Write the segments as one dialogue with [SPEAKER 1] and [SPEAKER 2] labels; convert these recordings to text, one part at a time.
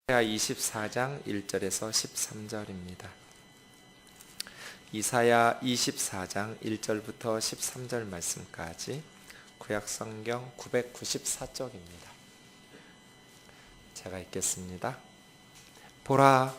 [SPEAKER 1] 이사야 24장 1절에서 13절입니다. 이사야 24장 1절부터 13절 말씀까지 구약성경 994쪽입니다. 제가 읽겠습니다. 보라,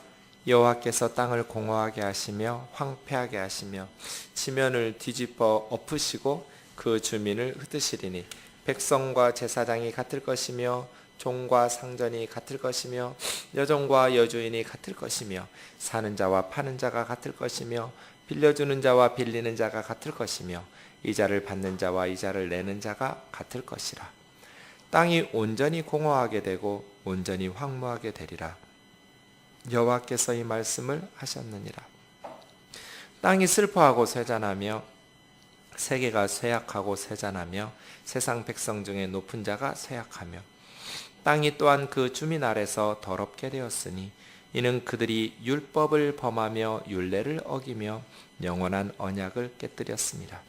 [SPEAKER 1] 여호와께서 땅을 공허하게 하시며 황폐하게 하시며 지면을 뒤집어 엎으시고 그 주민을 흩으시리니 백성과 제사장이 같을 것이며 종과 상전이 같을 것이며 여종과 여주인이 같을 것이며 사는 자와 파는 자가 같을 것이며 빌려주는 자와 빌리는 자가 같을 것이며 이자를 받는 자와 이자를 내는 자가 같을 것이라. 땅이 온전히 공허하게 되고 온전히 황무하게 되리라. 여호와께서 이 말씀을 하셨느니라. 땅이 슬퍼하고 쇠잔하며 세계가 쇠약하고 쇠잔하며 세상 백성 중에 높은 자가 쇠약하며 땅이 또한 그 주민 아래서 더럽게 되었으니 이는 그들이 율법을 범하며 율례를 어기며 영원한 언약을 깨뜨렸습니다.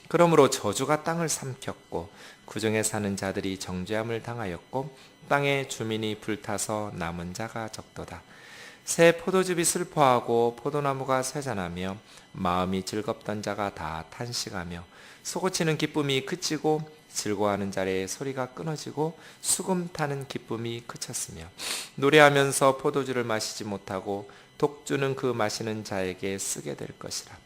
[SPEAKER 1] 그러므로 저주가 땅을 삼켰고 그 중에 사는 자들이 정죄함을 당하였고 땅의 주민이 불타서 남은 자가 적도다. 새 포도즙이 슬퍼하고 포도나무가 쇠잔하며 마음이 즐겁던 자가 다 탄식하며 솟구치는 기쁨이 그치고 즐거워하는 자의 소리가 끊어지고 수금 타는 기쁨이 그쳤으며 노래하면서 포도주를 마시지 못하고 독주는 그 마시는 자에게 쓰게 될 것이라.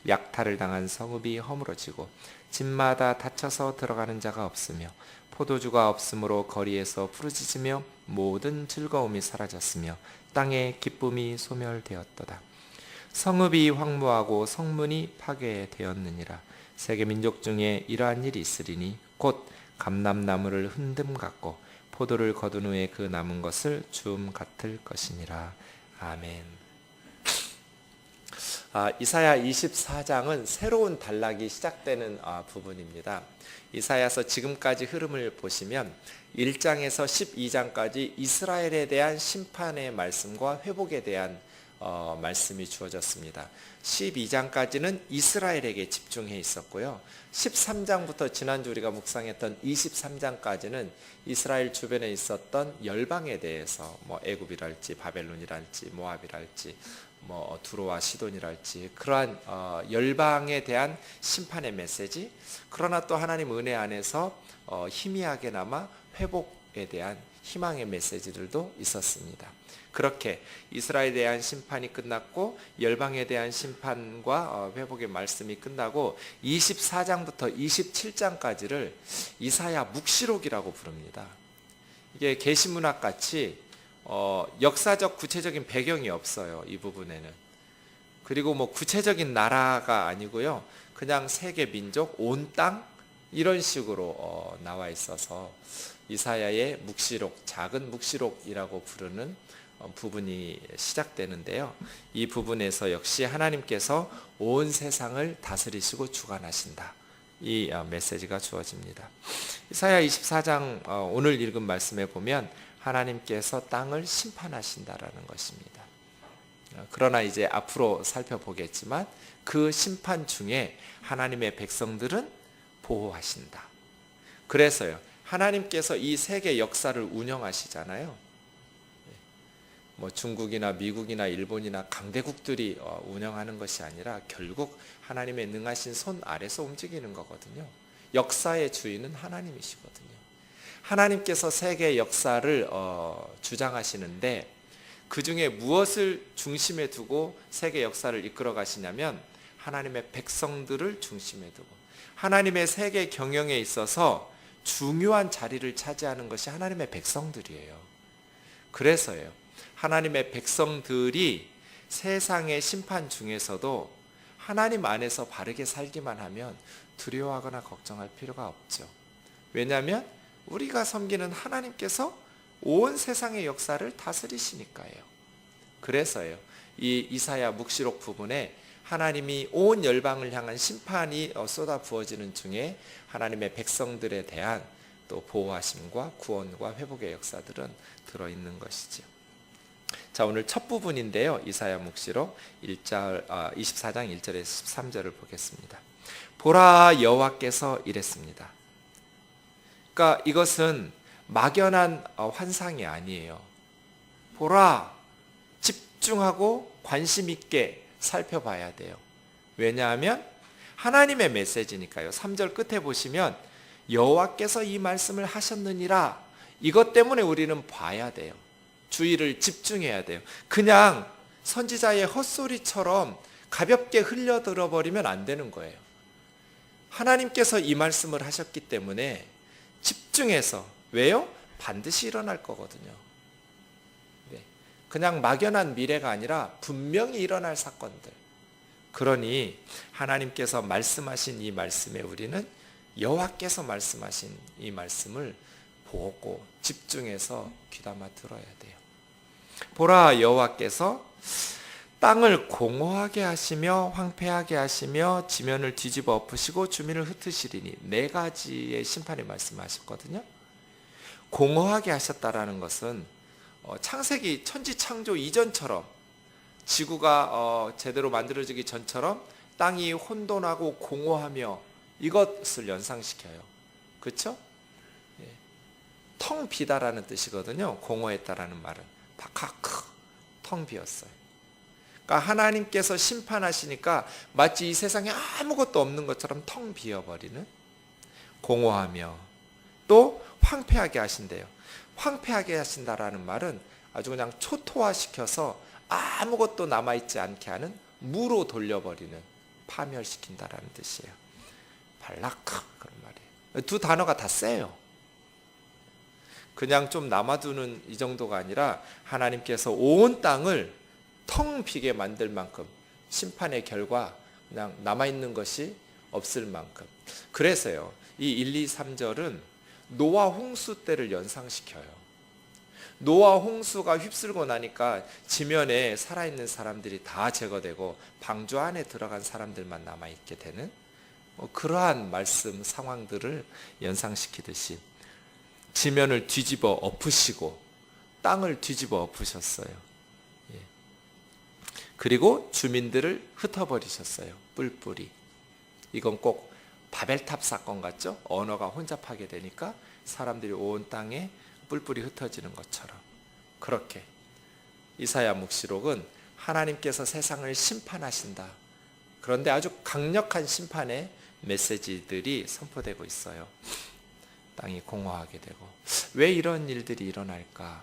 [SPEAKER 1] 약탈을 당한 성읍이 허물어지고 집마다 닫혀서 들어가는 자가 없으며 포도주가 없으므로 거리에서 부르짖으며 모든 즐거움이 사라졌으며 땅의 기쁨이 소멸되었도다. 성읍이 황무하고 성문이 파괴되었느니라. 세계 민족 중에 이러한 일이 있으리니 곧 감람나무를 흔듦 같고 포도를 거둔 후에 그 남은 것을 주움 같을 것이니라. 아멘. 이사야 24장은 새로운 단락이 시작되는 부분입니다. 이사야서 지금까지 흐름을 보시면 1장에서 12장까지 이스라엘에 대한 심판의 말씀과 회복에 대한 말씀이 주어졌습니다. 12장까지는 이스라엘에게 집중해 있었고요. 13장부터 지난주 우리가 묵상했던 23장까지는 이스라엘 주변에 있었던 열방에 대해서 애굽이랄지 바벨론이랄지 모압이랄지 두로와 시돈이랄지 그러한 열방에 대한 심판의 메시지, 그러나 또 하나님 은혜 안에서 희미하게나마 회복에 대한 희망의 메시지들도 있었습니다. 그렇게 이스라엘에 대한 심판이 끝났고 열방에 대한 심판과 회복의 말씀이 끝나고 24장부터 27장까지를 이사야 묵시록이라고 부릅니다. 이게 계시문학 같이 역사적 구체적인 배경이 없어요. 이 부분에는. 그리고 구체적인 나라가 아니고요. 그냥 세계 민족, 온 땅 이런 식으로 나와 있어서 이사야의 묵시록, 작은 묵시록이라고 부르는 부분이 시작되는데요. 이 부분에서 역시 하나님께서 온 세상을 다스리시고 주관하신다. 이 메시지가 주어집니다. 이사야 24장 오늘 읽은 말씀에 보면 하나님께서 땅을 심판하신다라는 것입니다. 그러나 이제 앞으로 살펴보겠지만 그 심판 중에 하나님의 백성들은 보호하신다. 그래서요, 하나님께서 이 세계 역사를 운영하시잖아요. 중국이나 미국이나 일본이나 강대국들이 운영하는 것이 아니라 결국 하나님의 능하신 손 아래서 움직이는 거거든요. 역사의 주인은 하나님이시거든요. 하나님께서 세계 역사를 주장하시는데 그 중에 무엇을 중심에 두고 세계 역사를 이끌어 가시냐면 하나님의 백성들을 중심에 두고 하나님의 세계 경영에 있어서 중요한 자리를 차지하는 것이 하나님의 백성들이에요. 그래서요, 하나님의 백성들이 세상의 심판 중에서도 하나님 안에서 바르게 살기만 하면 두려워하거나 걱정할 필요가 없죠. 왜냐하면 우리가 섬기는 하나님께서 온 세상의 역사를 다스리시니까요. 그래서요, 이 이사야 묵시록 부분에 하나님이 온 열방을 향한 심판이 쏟아 부어지는 중에 하나님의 백성들에 대한 또 보호하심과 구원과 회복의 역사들은 들어있는 것이죠. 자, 오늘 첫 부분인데요. 이사야 묵시록 24장 1절에서 13절을 보겠습니다. 보라, 여호와께서 이랬습니다. 그러니까 이것은 막연한 환상이 아니에요. 보라, 집중하고 관심 있게 살펴봐야 돼요. 왜냐하면 하나님의 메시지니까요. 3절 끝에 보시면 여호와께서 이 말씀을 하셨느니라. 이것 때문에 우리는 봐야 돼요. 주의를 집중해야 돼요. 그냥 선지자의 헛소리처럼 가볍게 흘려들어 버리면 안 되는 거예요. 하나님께서 이 말씀을 하셨기 때문에 집중해서, 왜요? 반드시 일어날 거거든요. 네. 그냥 막연한 미래가 아니라 분명히 일어날 사건들. 그러니 하나님께서 말씀하신 이 말씀에 우리는 여호와께서 말씀하신 이 말씀을 보고 집중해서 귀담아 들어야 돼요. 보라, 여호와께서 땅을 공허하게 하시며 황폐하게 하시며 지면을 뒤집어 엎으시고 주민을 흩으시리니, 네 가지의 심판의 말씀하셨거든요. 공허하게 하셨다라는 것은 창세기 천지창조 이전처럼, 지구가 제대로 만들어지기 전처럼 땅이 혼돈하고 공허하며 이것을 연상시켜요. 그렇죠? 예. 텅 비다라는 뜻이거든요. 공허했다라는 말은 바카크, 텅 비었어요. 그러니까 하나님께서 심판하시니까 마치 이 세상에 아무것도 없는 것처럼 텅 비어버리는, 공허하며 또 황폐하게 하신대요. 황폐하게 하신다라는 말은 아주 그냥 초토화시켜서 아무것도 남아있지 않게 하는, 무로 돌려버리는, 파멸시킨다라는 뜻이에요. 발라크, 그런 말이에요. 두 단어가 다 세요. 그냥 좀 남아두는 이 정도가 아니라 하나님께서 온 땅을 텅 비게 만들 만큼, 심판의 결과 그냥 남아있는 것이 없을 만큼. 그래서요, 이 1, 2, 3절은 노아 홍수 때를 연상시켜요. 노아 홍수가 휩쓸고 나니까 지면에 살아있는 사람들이 다 제거되고 방주 안에 들어간 사람들만 남아있게 되는 그러한 말씀 상황들을 연상시키듯이 지면을 뒤집어 엎으시고 땅을 뒤집어 엎으셨어요. 예. 그리고 주민들을 흩어버리셨어요. 뿔뿔이. 이건 꼭 바벨탑 사건 같죠? 언어가 혼잡하게 되니까 사람들이 온 땅에 뿔뿔이 흩어지는 것처럼. 그렇게 이사야 묵시록은 하나님께서 세상을 심판하신다. 그런데 아주 강력한 심판의 메시지들이 선포되고 있어요. 땅이 공허하게 되고. 왜 이런 일들이 일어날까?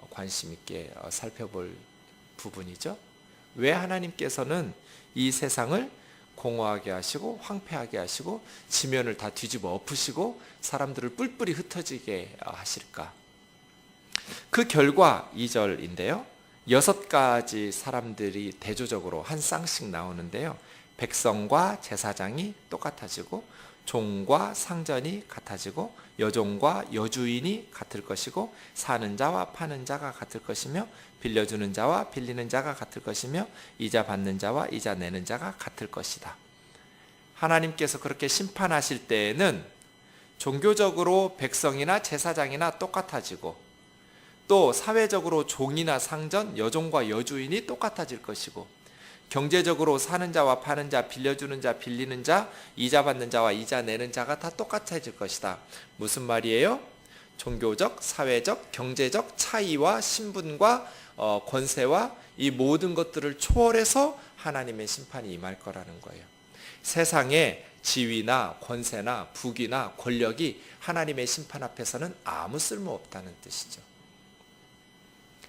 [SPEAKER 1] 관심 있게 살펴볼 부분이죠. 왜 하나님께서는 이 세상을 공허하게 하시고 황폐하게 하시고 지면을 다 뒤집어 엎으시고 사람들을 뿔뿔이 흩어지게 하실까? 그 결과 2절인데요. 6가지 사람들이 대조적으로 한 쌍씩 나오는데요. 백성과 제사장이 똑같아지고, 종과 상전이 같아지고, 여종과 여주인이 같을 것이고, 사는 자와 파는 자가 같을 것이며, 빌려주는 자와 빌리는 자가 같을 것이며, 이자 받는 자와 이자 내는 자가 같을 것이다. 하나님께서 그렇게 심판하실 때에는 종교적으로 백성이나 제사장이나 똑같아지고, 또 사회적으로 종이나 상전, 여종과 여주인이 똑같아질 것이고, 경제적으로 사는 자와 파는 자, 빌려주는 자, 빌리는 자, 이자 받는 자와 이자 내는 자가 다 똑같아질 것이다. 무슨 말이에요? 종교적, 사회적, 경제적 차이와 신분과 권세와 이 모든 것들을 초월해서 하나님의 심판이 임할 거라는 거예요. 세상에 지위나 권세나 부귀나 권력이 하나님의 심판 앞에서는 아무 쓸모 없다는 뜻이죠.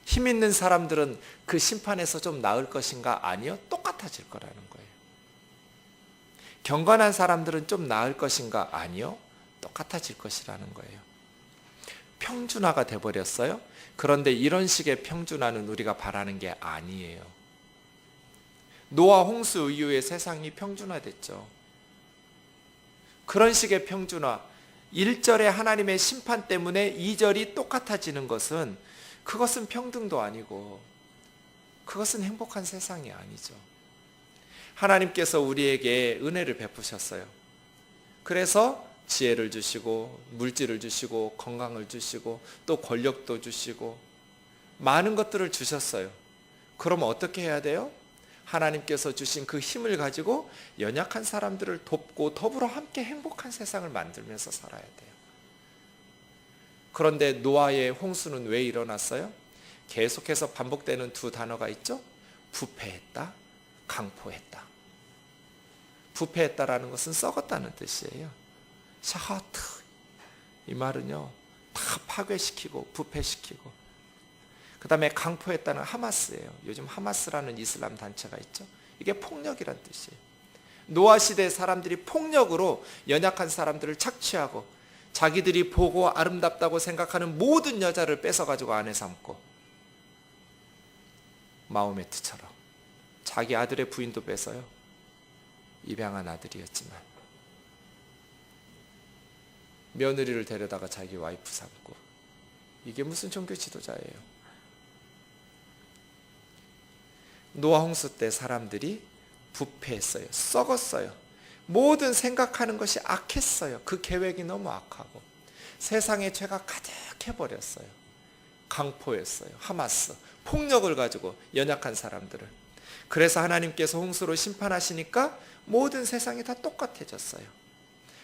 [SPEAKER 1] 힘 있는 사람들은 그 심판에서 좀 나을 것인가? 아니요, 똑같아질 거라는 거예요. 경건한 사람들은 좀 나을 것인가? 아니요, 똑같아질 것이라는 거예요. 평준화가 돼버렸어요. 그런데 이런 식의 평준화는 우리가 바라는 게 아니에요. 노아 홍수 이후에 세상이 평준화됐죠. 그런 식의 평준화, 1절에 하나님의 심판 때문에 2절이 똑같아지는 것은, 그것은 평등도 아니고 그것은 행복한 세상이 아니죠. 하나님께서 우리에게 은혜를 베푸셨어요. 그래서 지혜를 주시고 물질을 주시고 건강을 주시고 또 권력도 주시고 많은 것들을 주셨어요. 그럼 어떻게 해야 돼요? 하나님께서 주신 그 힘을 가지고 연약한 사람들을 돕고 더불어 함께 행복한 세상을 만들면서 살아야 돼요. 그런데 노아의 홍수는 왜 일어났어요? 계속해서 반복되는 두 단어가 있죠. 부패했다, 강포했다. 부패했다라는 것은 썩었다는 뜻이에요. 샤하트, 이 말은요 다 파괴시키고 부패시키고, 그 다음에 강포했다는 하마스예요. 요즘 하마스라는 이슬람 단체가 있죠. 이게 폭력이란 뜻이에요. 노아 시대 사람들이 폭력으로 연약한 사람들을 착취하고 자기들이 보고 아름답다고 생각하는 모든 여자를 뺏어가지고 아내 삼고, 마호메트처럼 자기 아들의 부인도 뺏어요. 입양한 아들이었지만 며느리를 데려다가 자기 와이프 삼고, 이게 무슨 종교 지도자예요? 노아 홍수 때 사람들이 부패했어요. 썩었어요. 모든 생각하는 것이 악했어요. 그 계획이 너무 악하고 세상의 죄가 가득해버렸어요. 강포했어요. 하마스, 폭력을 가지고 연약한 사람들을. 그래서 하나님께서 홍수로 심판하시니까 모든 세상이 다 똑같아졌어요.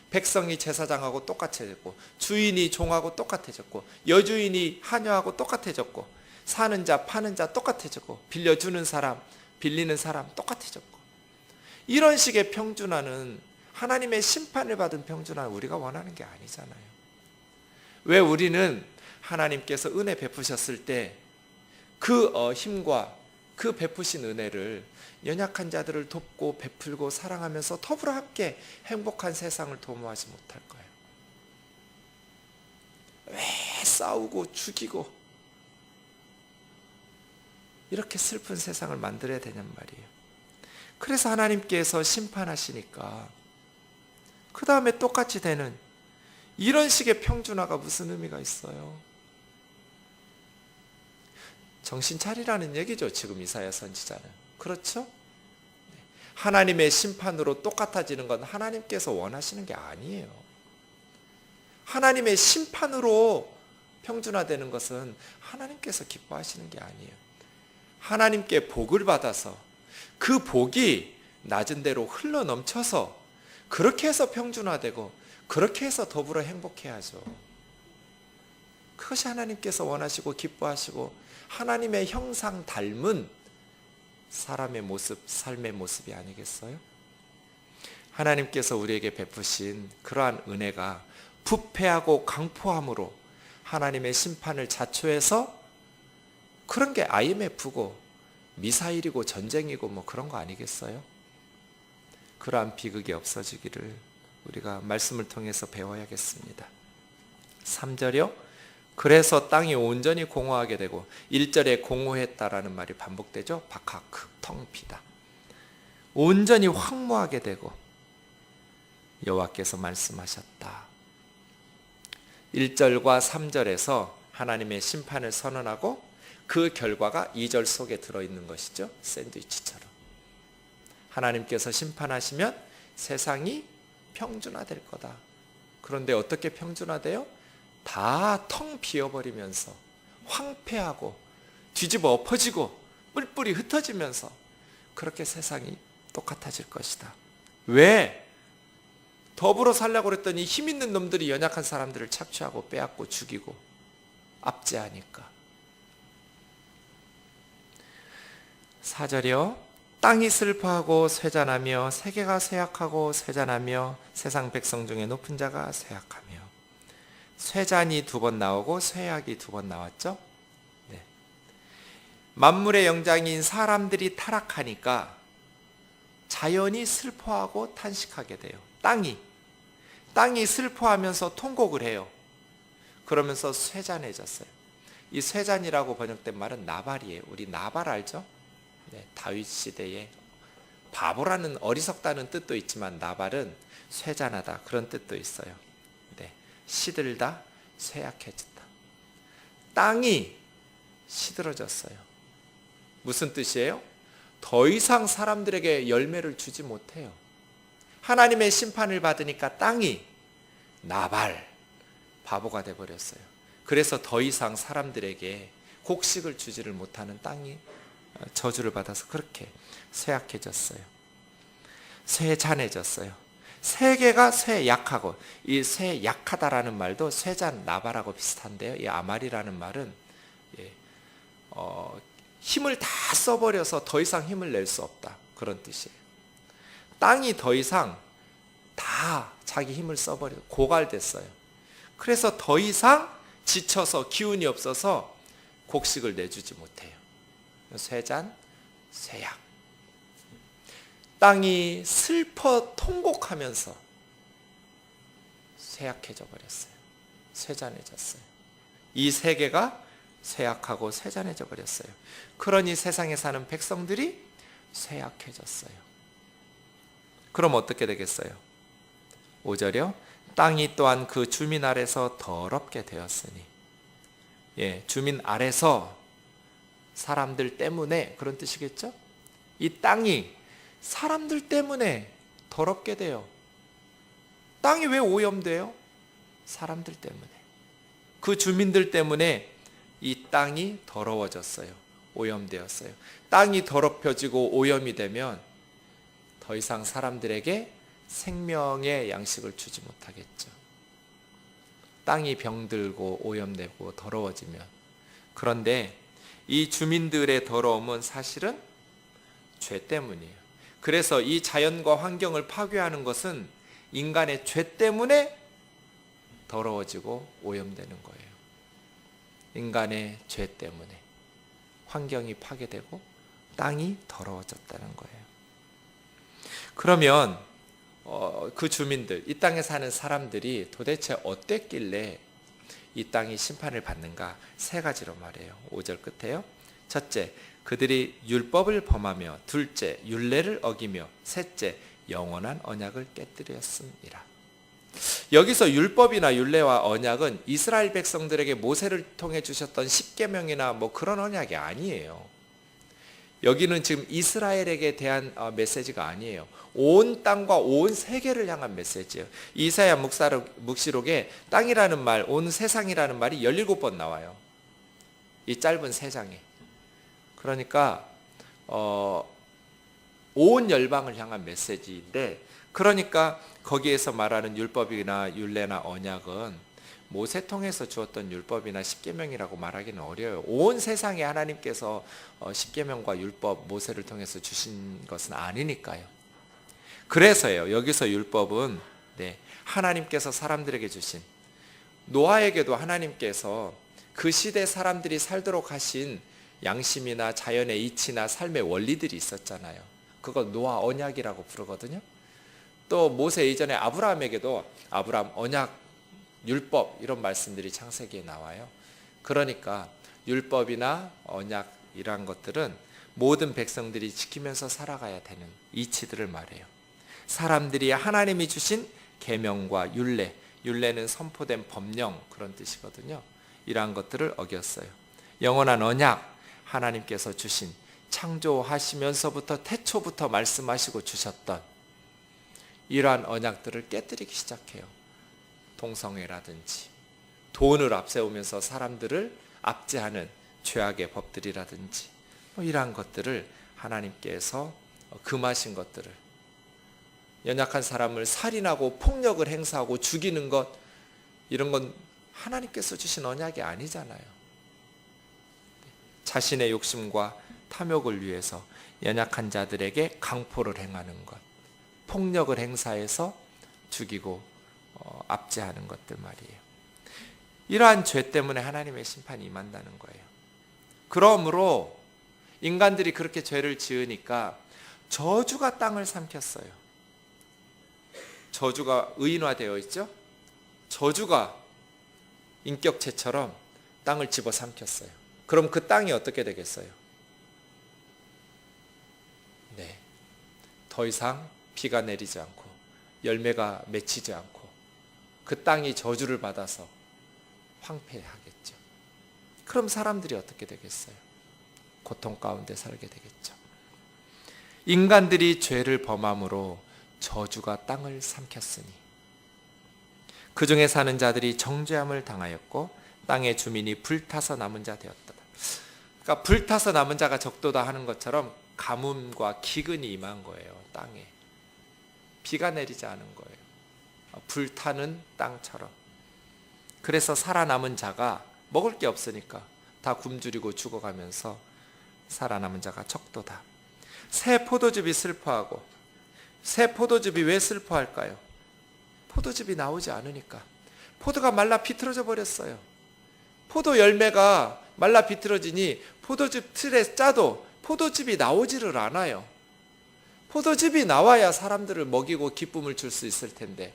[SPEAKER 1] 백성이 제사장하고 똑같아졌고, 주인이 종하고 똑같아졌고, 여주인이 하녀하고 똑같아졌고, 사는 자 파는 자 똑같아졌고, 빌려주는 사람 빌리는 사람 똑같아졌고, 이런 식의 평준화는, 하나님의 심판을 받은 평준화는 우리가 원하는 게 아니잖아요. 왜 우리는 하나님께서 은혜 베푸셨을 때 그 힘과 그 베푸신 은혜를 연약한 자들을 돕고 베풀고 사랑하면서 더불어 함께 행복한 세상을 도모하지 못할까요? 왜 싸우고 죽이고 이렇게 슬픈 세상을 만들어야 되냔 말이에요. 그래서 하나님께서 심판하시니까 그 다음에 똑같이 되는 이런 식의 평준화가 무슨 의미가 있어요? 정신 차리라는 얘기죠, 지금 이사야 선지자는. 그렇죠? 하나님의 심판으로 똑같아지는 건 하나님께서 원하시는 게 아니에요. 하나님의 심판으로 평준화되는 것은 하나님께서 기뻐하시는 게 아니에요. 하나님께 복을 받아서 그 복이 낮은 대로 흘러 넘쳐서 그렇게 해서 평준화되고 그렇게 해서 더불어 행복해야죠. 그것이 하나님께서 원하시고 기뻐하시고 하나님의 형상 닮은 사람의 모습, 삶의 모습이 아니겠어요? 하나님께서 우리에게 베푸신 그러한 은혜가 부패하고 강포함으로 하나님의 심판을 자초해서 그런 게 IMF고 미사일이고 전쟁이고 뭐 그런 거 아니겠어요? 그러한 비극이 없어지기를 우리가 말씀을 통해서 배워야겠습니다. 3절이요. 그래서 땅이 온전히 공허하게 되고, 1절에 공허했다라는 말이 반복되죠. 바카크, 텅 비다. 온전히 황무하게 되고 여호와께서 말씀하셨다. 1절과 3절에서 하나님의 심판을 선언하고 그 결과가 2절 속에 들어있는 것이죠. 샌드위치처럼. 하나님께서 심판하시면 세상이 평준화될 거다. 그런데 어떻게 평준화돼요? 다 텅 비어버리면서 황폐하고 뒤집어 엎어지고 뿔뿔이 흩어지면서 그렇게 세상이 똑같아질 것이다. 왜? 더불어 살려고 그랬더니 힘 있는 놈들이 연약한 사람들을 착취하고 빼앗고 죽이고 압제하니까. 4절이요. 땅이 슬퍼하고 쇠잔하며 세계가 쇠약하고 쇠잔하며 세상 백성 중에 높은 자가 쇠약하며. 쇠잔이 2번 나오고 쇠약이 2번 나왔죠. 네. 만물의 영장인 사람들이 타락하니까 자연이 슬퍼하고 탄식하게 돼요. 땅이 슬퍼하면서 통곡을 해요. 그러면서 쇠잔해졌어요. 이 쇠잔이라고 번역된 말은 나발이에요. 우리 나발 알죠? 네, 다윗 시대에 바보라는, 어리석다는 뜻도 있지만 나발은 쇠잔하다 그런 뜻도 있어요. 네, 시들다, 쇠약해졌다. 땅이 시들어졌어요. 무슨 뜻이에요? 더 이상 사람들에게 열매를 주지 못해요. 하나님의 심판을 받으니까 땅이 나발, 바보가 돼버렸어요. 그래서 더 이상 사람들에게 곡식을 주지를 못하는 땅이 저주를 받아서 그렇게 쇠약해졌어요. 쇠잔해졌어요. 세계가 쇠약하고, 이 쇠약하다라는 말도 쇠잔, 나발하고 비슷한데요. 이 아말이라는 말은 힘을 다 써버려서 더 이상 힘을 낼 수 없다, 그런 뜻이에요. 땅이 더 이상 다 자기 힘을 써버려서 고갈됐어요. 그래서 더 이상 지쳐서 기운이 없어서 곡식을 내주지 못해요. 쇠잔, 쇠약. 땅이 슬퍼 통곡하면서 쇠약해져 버렸어요. 쇠잔해졌어요. 이 세계가 쇠약하고 쇠잔해져 버렸어요. 그러니 세상에 사는 백성들이 쇠약해졌어요. 그럼 어떻게 되겠어요? 5절이요. 땅이 또한 그 주민 아래서 더럽게 되었으니. 주민 아래서, 사람들 때문에, 그런 뜻이겠죠? 이 땅이 사람들 때문에 더럽게 돼요. 땅이 왜 오염돼요? 사람들 때문에. 그 주민들 때문에 이 땅이 더러워졌어요. 오염되었어요. 땅이 더럽혀지고 오염이 되면 더 이상 사람들에게 생명의 양식을 주지 못하겠죠. 땅이 병들고 오염되고 더러워지면. 그런데 이 주민들의 더러움은 사실은 죄 때문이에요. 그래서 이 자연과 환경을 파괴하는 것은 인간의 죄 때문에 더러워지고 오염되는 거예요. 인간의 죄 때문에 환경이 파괴되고 땅이 더러워졌다는 거예요. 그러면 그 주민들, 이 땅에 사는 사람들이 도대체 어땠길래 이 땅이 심판을 받는가? 세 가지로 말해요. 5절 끝에요. 첫째, 그들이 율법을 범하며, 둘째, 율례를 어기며, 셋째, 영원한 언약을 깨뜨렸습니다. 여기서 율법이나 율례와 언약은 이스라엘 백성들에게 모세를 통해 주셨던 십계명이나 뭐 그런 언약이 아니에요. 여기는 지금 이스라엘에게 대한 메시지가 아니에요. 온 땅과 온 세계를 향한 메시지예요. 이사야 묵시록에 땅이라는 말, 온 세상이라는 말이 17번 나와요. 이 짧은 세 장에. 그러니까 온 열방을 향한 메시지인데, 그러니까 거기에서 말하는 율법이나 율례나 언약은 모세 통해서 주었던 율법이나 십계명이라고 말하기는 어려워요. 온 세상에 하나님께서 십계명과 율법, 모세를 통해서 주신 것은 아니니까요. 그래서요, 여기서 율법은 하나님께서 사람들에게 주신, 노아에게도 하나님께서 그 시대 사람들이 살도록 하신 양심이나 자연의 이치나 삶의 원리들이 있었잖아요. 그걸 노아 언약이라고 부르거든요. 또 모세 이전에 아브라함에게도 아브라함 언약, 율법, 이런 말씀들이 창세기에 나와요. 그러니까 율법이나 언약 이러한 것들은 모든 백성들이 지키면서 살아가야 되는 이치들을 말해요. 사람들이 하나님이 주신 계명과 율례, 율례는 선포된 법령, 그런 뜻이거든요. 이러한 것들을 어겼어요. 영원한 언약, 하나님께서 주신, 창조하시면서부터 태초부터 말씀하시고 주셨던 이러한 언약들을 깨뜨리기 시작해요. 동성애라든지 돈을 앞세우면서 사람들을 압제하는 죄악의 법들이라든지 이러한 것들을 하나님께서 금하신 것들을, 연약한 사람을 살인하고 폭력을 행사하고 죽이는 것, 이런 건 하나님께서 주신 언약이 아니잖아요. 자신의 욕심과 탐욕을 위해서 연약한 자들에게 강포를 행하는 것, 폭력을 행사해서 죽이고 압제하는 것들 말이에요. 이러한 죄 때문에 하나님의 심판이 임한다는 거예요. 그러므로 인간들이 그렇게 죄를 지으니까 저주가 땅을 삼켰어요. 저주가 의인화되어 있죠? 저주가 인격체처럼 땅을 집어삼켰어요. 그럼 그 땅이 어떻게 되겠어요? 더 이상 비가 내리지 않고 열매가 맺히지 않고 그 땅이 저주를 받아서 황폐하겠죠. 그럼 사람들이 어떻게 되겠어요? 고통 가운데 살게 되겠죠. 인간들이 죄를 범함으로 저주가 땅을 삼켰으니 그 중에 사는 자들이 정죄함을 당하였고 땅의 주민이 불타서 남은 자 되었다. 그러니까 불타서 남은 자가 적도다 하는 것처럼 가뭄과 기근이 임한 거예요. 땅에 비가 내리지 않은 거예요. 불타는 땅처럼. 그래서 살아남은 자가 먹을 게 없으니까 다 굶주리고 죽어가면서 살아남은 자가 적도다. 새 포도즙이 슬퍼하고, 새 포도즙이 왜 슬퍼할까요? 포도즙이 나오지 않으니까. 포도가 말라 비틀어져 버렸어요. 포도 열매가 말라 비틀어지니 포도즙 틀에 짜도 포도즙이 나오지를 않아요. 포도즙이 나와야 사람들을 먹이고 기쁨을 줄 수 있을 텐데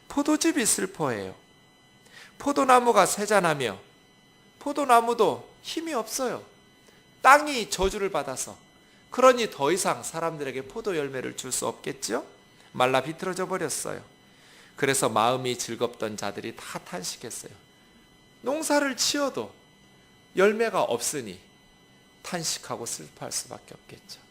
[SPEAKER 1] 포도즙이 슬퍼해요. 포도나무가 쇠잔하며 포도나무도 힘이 없어요. 땅이 저주를 받아서. 그러니 더 이상 사람들에게 포도 열매를 줄 수 없겠죠? 말라 비틀어져 버렸어요. 그래서 마음이 즐겁던 자들이 다 탄식했어요. 농사를 지어도 열매가 없으니 탄식하고 슬퍼할 수밖에 없겠죠.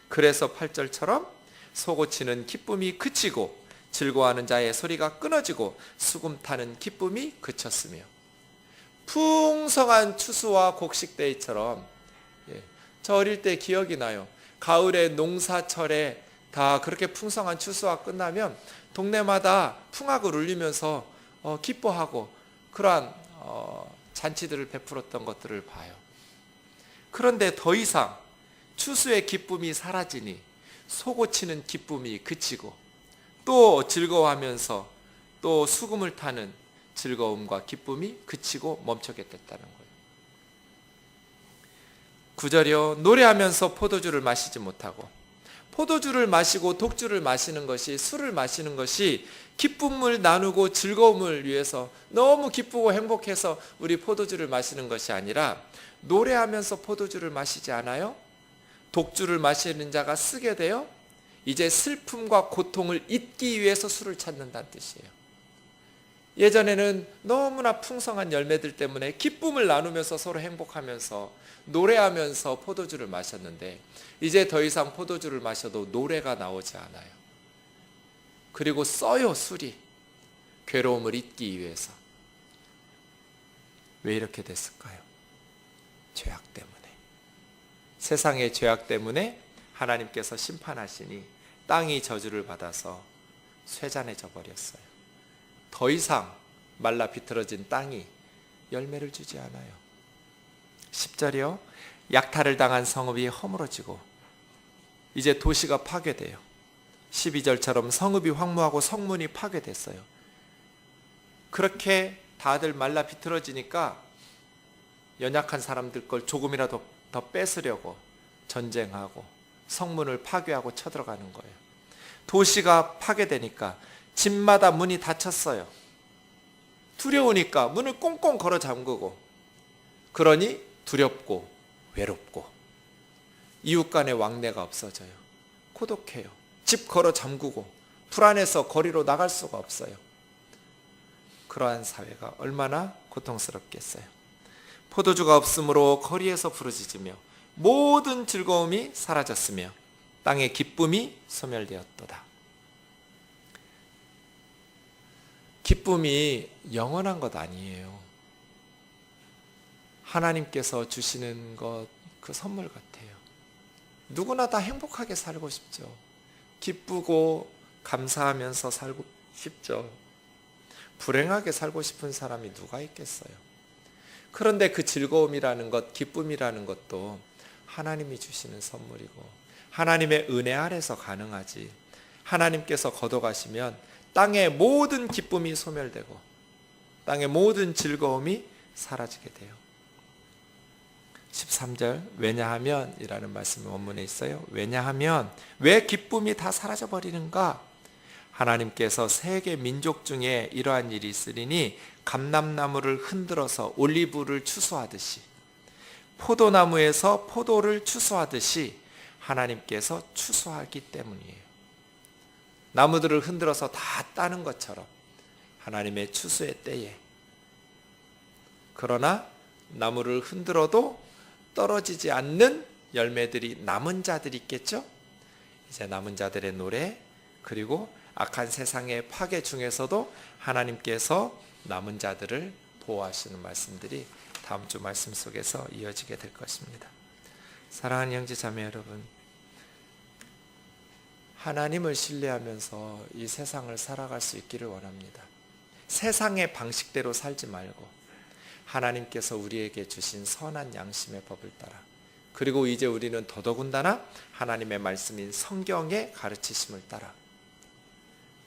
[SPEAKER 1] 그래서 8절처럼 소고치는 기쁨이 그치고 즐거워하는 자의 소리가 끊어지고 수금 타는 기쁨이 그쳤으며, 풍성한 추수와 곡식데이처럼, 저 어릴 때 기억이 나요. 가을에 농사철에 다 그렇게 풍성한 추수가 끝나면 동네마다 풍악을 울리면서 기뻐하고 그러한 잔치들을 베풀었던 것들을 봐요. 그런데 더 이상 추수의 기쁨이 사라지니 소고치는 기쁨이 그치고 또 즐거워하면서 또 수금을 타는 즐거움과 기쁨이 그치고 멈추게 됐다는 거예요. 9절이요. 노래하면서 포도주를 마시지 못하고, 포도주를 마시고 독주를 마시는 것이, 술을 마시는 것이 기쁨을 나누고 즐거움을 위해서 너무 기쁘고 행복해서 우리 포도주를 마시는 것이 아니라 노래하면서 포도주를 마시지 않아요? 독주를 마시는 자가 쓰게 돼요. 이제 슬픔과 고통을 잊기 위해서 술을 찾는다는 뜻이에요. 예전에는 너무나 풍성한 열매들 때문에 기쁨을 나누면서 서로 행복하면서 노래하면서 포도주를 마셨는데 이제 더 이상 포도주를 마셔도 노래가 나오지 않아요. 그리고 써요, 술이. 괴로움을 잊기 위해서. 왜 이렇게 됐을까요? 죄악 때문에. 세상의 죄악 때문에 하나님께서 심판하시니 땅이 저주를 받아서 쇠잔해져 버렸어요. 더 이상 말라 비틀어진 땅이 열매를 주지 않아요. 10절이요. 약탈을 당한 성읍이 허물어지고 이제 도시가 파괴돼요. 12절처럼 성읍이 황무하고 성문이 파괴됐어요. 그렇게 다들 말라 비틀어지니까 연약한 사람들 걸 조금이라도 더 뺏으려고 전쟁하고 성문을 파괴하고 쳐들어가는 거예요. 도시가 파괴되니까 집마다 문이 닫혔어요. 두려우니까 문을 꽁꽁 걸어 잠그고, 그러니 두렵고 외롭고 이웃 간의 왕래가 없어져요. 고독해요. 집 걸어 잠그고 불안해서 거리로 나갈 수가 없어요. 그러한 사회가 얼마나 고통스럽겠어요. 포도주가 없으므로 거리에서 부르짖으며 모든 즐거움이 사라졌으며 땅의 기쁨이 소멸되었도다. 기쁨이 영원한 것 아니에요. 하나님께서 주시는 것, 그 선물 같아요. 누구나 다 행복하게 살고 싶죠. 기쁘고 감사하면서 살고 싶죠. 불행하게 살고 싶은 사람이 누가 있겠어요. 그런데 그 즐거움이라는 것, 기쁨이라는 것도 하나님이 주시는 선물이고 하나님의 은혜 아래서 가능하지, 하나님께서 걷어가시면 땅의 모든 기쁨이 소멸되고 땅의 모든 즐거움이 사라지게 돼요. 13절, 왜냐하면 이라는 말씀이 원문에 있어요. 왜냐하면, 왜 기쁨이 다 사라져 버리는가? 하나님께서 세계 민족 중에 이러한 일이 있으리니 감람나무를 흔들어서 올리브를 추수하듯이, 포도나무에서 포도를 추수하듯이 하나님께서 추수하기 때문이에요. 나무들을 흔들어서 다 따는 것처럼 하나님의 추수의 때에. 그러나 나무를 흔들어도 떨어지지 않는 열매들이, 남은 자들이 있겠죠? 이제 남은 자들의 노래, 그리고 악한 세상의 파괴 중에서도 하나님께서 남은 자들을 보호하시는 말씀들이 다음 주 말씀 속에서 이어지게 될 것입니다. 사랑하는 형제 자매 여러분, 하나님을 신뢰하면서 이 세상을 살아갈 수 있기를 원합니다. 세상의 방식대로 살지 말고 하나님께서 우리에게 주신 선한 양심의 법을 따라, 그리고 이제 우리는 더더군다나 하나님의 말씀인 성경의 가르치심을 따라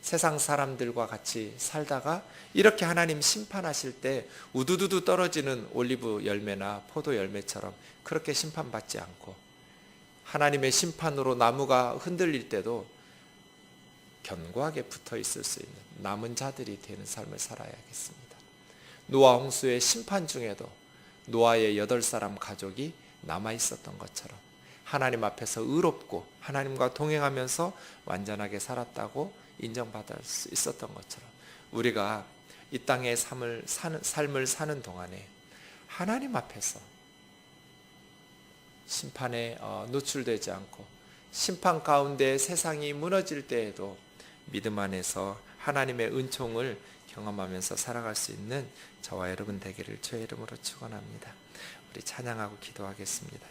[SPEAKER 1] 세상 사람들과 같이 살다가 이렇게 하나님 심판하실 때 우두두두 떨어지는 올리브 열매나 포도 열매처럼 그렇게 심판받지 않고, 하나님의 심판으로 나무가 흔들릴 때도 견고하게 붙어 있을 수 있는 남은 자들이 되는 삶을 살아야겠습니다. 노아 홍수의 심판 중에도 노아의 8사람 가족이 남아 있었던 것처럼 하나님 앞에서 의롭고 하나님과 동행하면서 완전하게 살았다고 인정받을 수 있었던 것처럼, 우리가 이 땅의 삶을 사는 동안에 하나님 앞에서 심판에 노출되지 않고 심판 가운데 세상이 무너질 때에도 믿음 안에서 하나님의 은총을 경험하면서 살아갈 수 있는 저와 여러분 되기를 주의 이름으로 축원합니다. 우리 찬양하고 기도하겠습니다.